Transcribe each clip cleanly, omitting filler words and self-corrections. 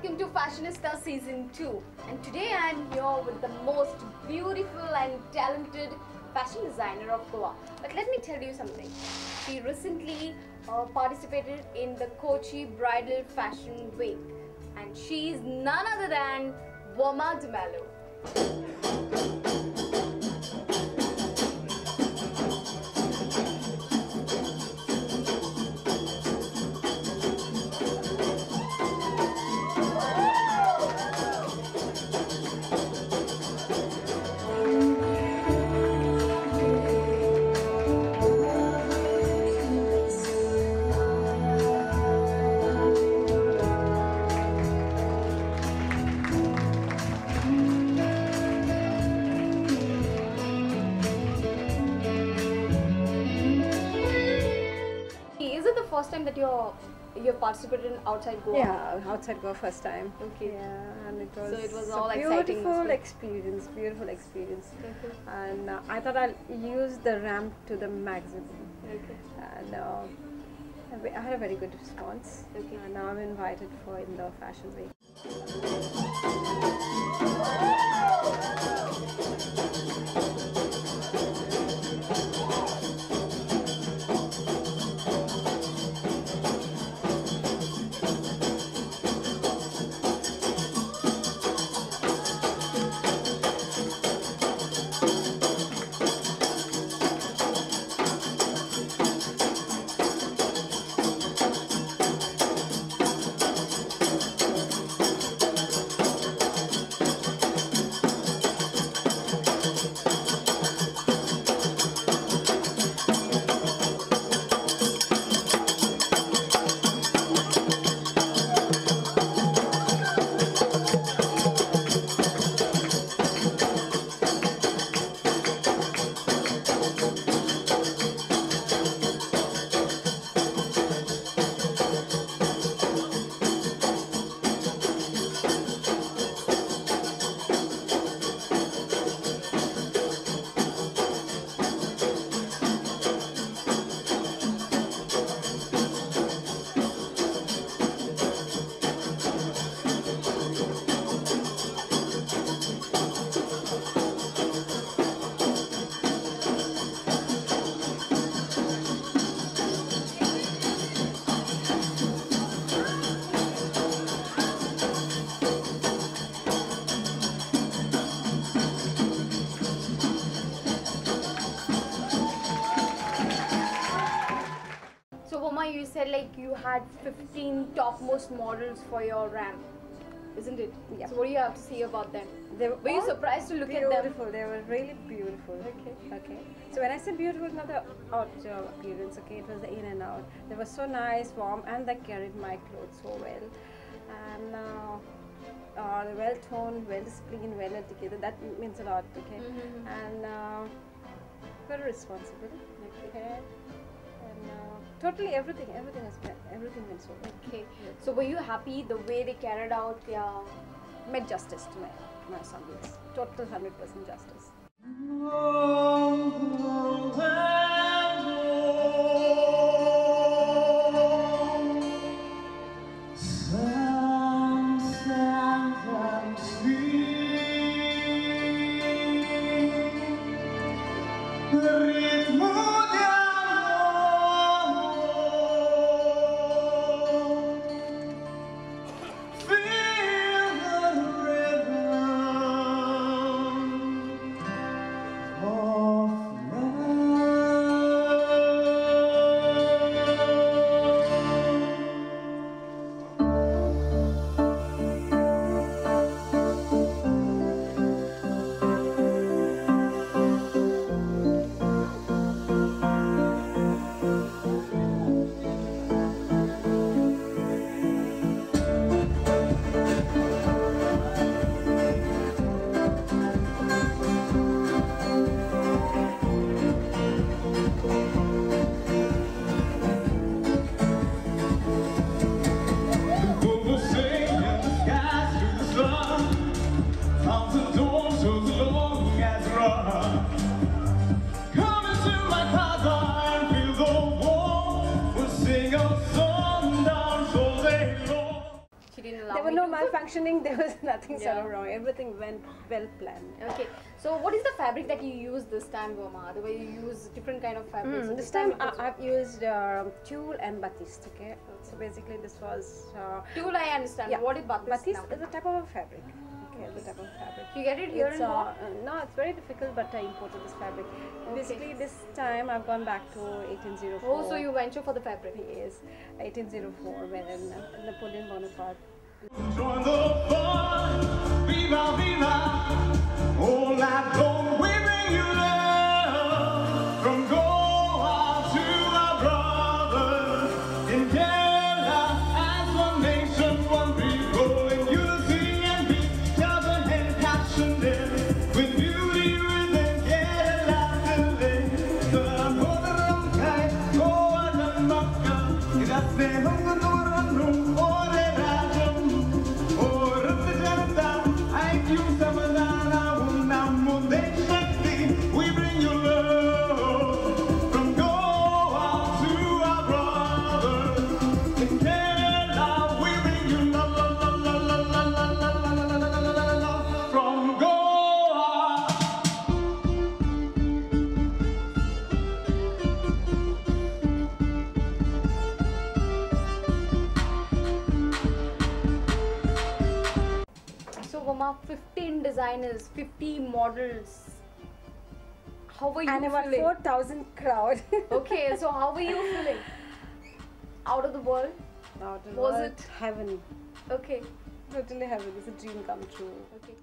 welcome to Fashionista Season 2. And today I am here with the most beautiful and talented fashion designer of Goa. But let me tell you something. She recently participated in the Kochi Bridal Fashion Week. And she is none other than Verma. Is it the first time that you're participated in outside Goa? Yeah, outside Goa first time. Okay. Yeah, and it was, So it was a all exciting. beautiful experience. Okay. And I thought I'll use the ramp to the maximum. Okay. And I had a very good response. Okay. And now I'm invited for in the fashion week. So Verma, you said like you had 15 topmost models for your ramp, isn't it? Yeah. So what do you have to say about them? Were you all surprised to look at them? beautiful. They were really beautiful. Okay. Okay. So when I said beautiful, not the outdoor appearance. Okay, it was the in and out. They were so nice, warm, and they carried my clothes so well. And well toned, well disciplined, well educated. That means a lot. Okay. And very responsible. Okay. And totally everything went so well. Okay. So were you happy the way they carried out their? Made justice to my standards. Total 100% justice. Of there were no we do. malfunctioning. There was nothing Yeah. sort of wrong. Everything went well planned. Okay, so what is the fabric that you use this time, Verma? The way you use different kind of fabrics. So This time it was I've used tulle and batiste. Okay, so basically this was tulle. I understand. What is batiste? batiste is a type of a fabric. Okay, the type of fabric. You get it here It's, in Goa? no, it's very difficult, but I imported this fabric. Basically, this time I've gone back to 1804. Oh, so you venture for the fabric. Yes, 1804 when Napoleon Bonaparte. Join the fun, viva, viva, all night long we bring you love. From Goa to our brothers in Kerala, as one nation, one people in unity and peace, love and passionate, with beauty within Kerala today. So I'm going to Goa and Makka, that's the home of the we bring you love from Goa to our brothers in Kerala. We bring you love, love, love, love, love, love, love, love, love, love, love from Goa. So, Verma, 15 designers, 50 models. How were you And about feeling? 4,000 crowd. Okay, so how were you feeling? Out of the world? Out of Was world, it- heaven? Okay. Totally heaven. It's a dream come true. Okay.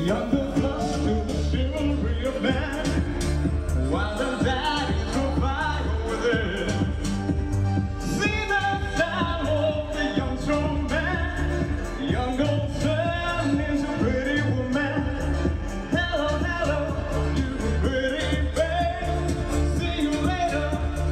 Younger plus to the chivalry of man, while the daddies will fight over there. See the style of the young strong man, the young old son is a pretty woman. Hello, hello, you pretty babe. See you later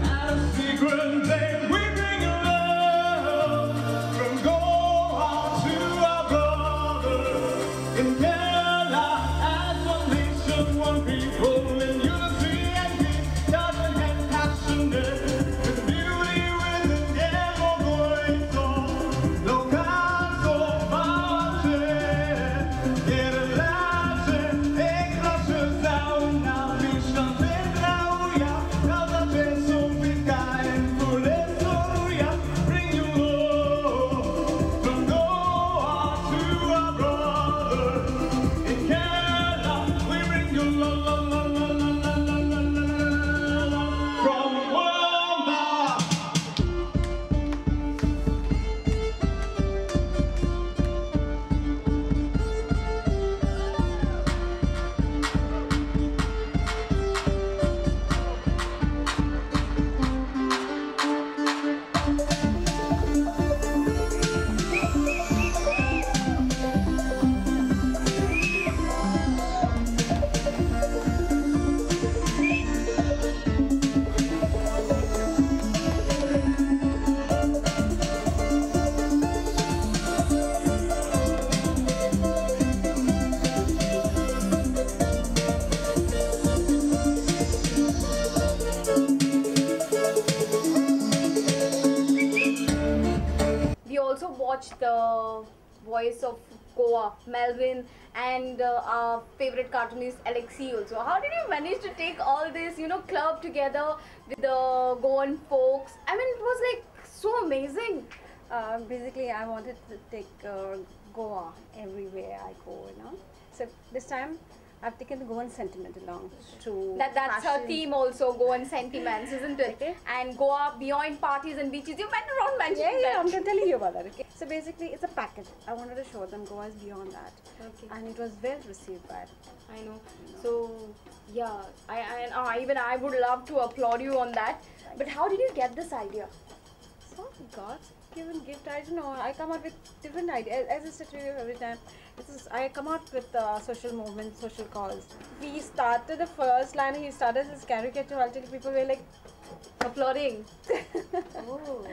at a secret day. We bring you love from Goa to our brothers in Kerala, as one nation, one people in unity and peace, loving and passionate, with beauty within yellow voice on. No caso pace, Kerala, eklasjes down, now vision tetrauja, cada peso pica en fulesoria, bring you love from Goa to our brothers in Kerala. We bring you love, love, love, love, love, love, love, love, love from Verma. We also watched the voice of Goa, Melvin, and our favorite cartoonist Alexi also. How did you manage to take all this, club together with the Goan folks? I mean, it was like so amazing. Basically, I wanted to take Goa everywhere I go, So this time I've taken the Goan sentiment along to That's her fashion. theme also, Goan sentiments, isn't it? Okay. And Goa beyond parties and beaches. You went around mentioning Yeah, that. I'm telling you about that. Okay. So basically, it's a package. I wanted to show them Goa is beyond that, Okay. and it was well received by. I know. So yeah, even I would love to applaud you on that. But how did you get this idea? So God given gift. I don't know. I come up with different ideas. As I said to you every time, I come out with social movements, social cause. We started the first line. He started his caricature. I'll tell you, people were like Applauding. Oh.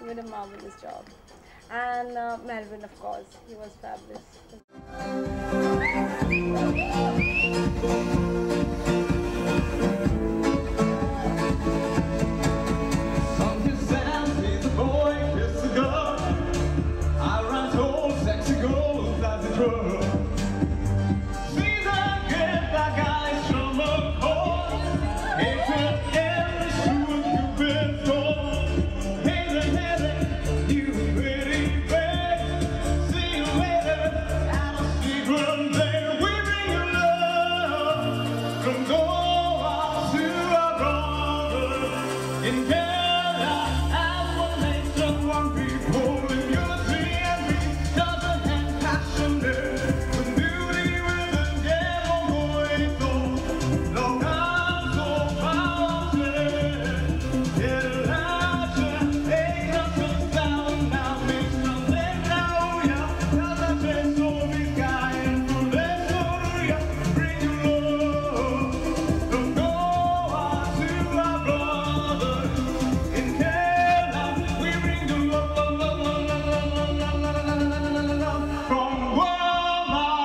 he did a marvelous job. And Melvin, of course, he was fabulous. Some kiss and he's a boy, kiss a girl. I run told sexy girls as a drug. See the gift I got from a court. It's an end to a Cupid store. Hey, you pretty babe. See you later at a secret day. We bring you love from Goa to our brother in Canada. As one nation, one people in unity and peace. Doesn't have passionate with beauty with a game of so long I'm so proud of it. Get out and take us down now, make something now, yeah. Cause I say so big guy and for this story, bring you love from Goa to our brother in Canada. We bring you love, love, love, love, love, love, love, love, love, love, love from Verma.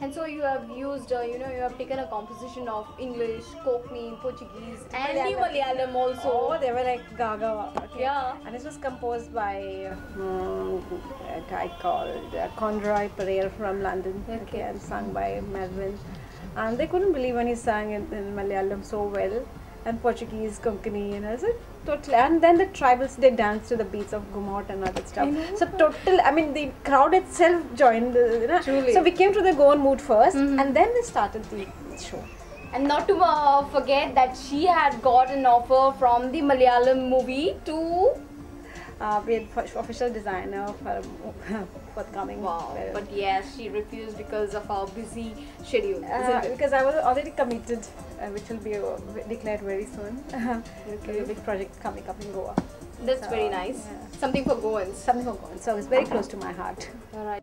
And so you have used, you have taken a composition of English, Kochi, Portuguese, and the Malayalam also. Oh, they were like gaga. Okay. Yeah. And this was composed by a guy called Conroy Pereira from London. Okay. And sung by Melvin. And they couldn't believe when he sang in Malayalam so well. And Portuguese, Konkani, and I was like, totally. And then the tribals, they danced to the beats of Gumot and other stuff. So total, I mean, the crowd itself joined. Truly. So we came to the Goan mood first, and then we started the show. And not to forget that she had got an offer from the Malayalam movie to... We had official designer for forthcoming. Wow. But yes, she refused because of our busy schedule, isn't it? Because I was already committed, which will be declared very soon. Okay, a big project coming up in Goa. That's So, very nice. yeah. Something for Goans. Something for Goa. So it's very close to my heart. Alright.